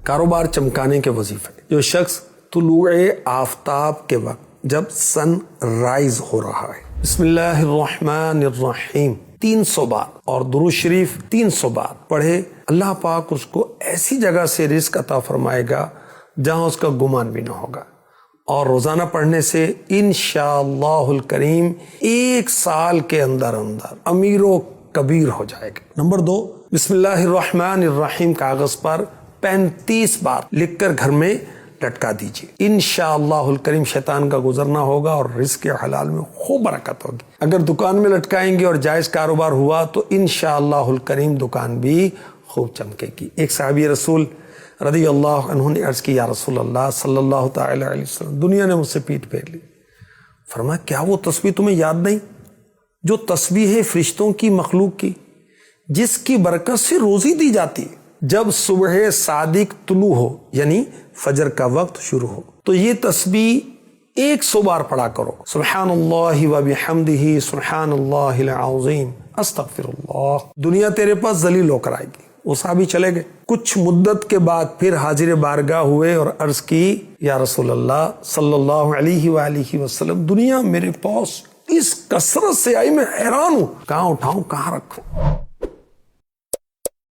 کاروبار چمکانے کے وظیفے۔ جو شخص طلوع آفتاب کے وقت جب سن رائز ہو رہا ہے بسم اللہ الرحمن الرحیم 300 بار اور درود شریف 300 بار پڑھے، اللہ پاک اس کو ایسی جگہ سے رزق عطا فرمائے گا جہاں اس کا گمان بھی نہ ہوگا، اور روزانہ پڑھنے سے انشاءاللہ الکریم 1 سال کے اندر امیر و کبیر ہو جائے گا۔ نمبر 2، بسم اللہ الرحمن الرحیم کاغذ پر 35 بار لکھ کر گھر میں لٹکا دیجیے، انشاءاللہ الکریم شیطان کا گزرنا ہوگا اور رزق حلال میں خوب برکت ہوگی۔ اگر دکان میں لٹکائیں گے اور جائز کاروبار ہوا تو انشاءاللہ الکریم دکان بھی خوب چمکے گی۔ ایک صحابی رسول رضی اللہ عنہ نے عرض کی، یا رسول اللہ صلی اللہ تعالی علیہ وسلم، دنیا نے مجھ سے پیٹ پھیر لی۔ فرمایا کیا وہ تسبیح تمہیں یاد نہیں جو تسبیح ہے فرشتوں کی، مخلوق کی، جس کی برکت سے روزی دی جاتی ہے؟ جب صبح صادق طلوع ہو یعنی فجر کا وقت شروع ہو تو یہ تسبیح 100 بار پڑھا کرو، سبحان اللہ و بحمدہ سبحان اللہ العظیم استغفر اللہ۔ دنیا تیرے پاس ذلیل ہو کر آئے گی۔ وہ صحابی چلے گئے، کچھ مدت کے بعد پھر حاضر بارگاہ ہوئے اور عرض کی، یا رسول اللہ صلی اللہ علیہ وآلہ وسلم، دنیا میرے پاس اس کثرت سے آئی، میں حیران ہوں، کہاں اٹھاؤں کہاں رکھوں؟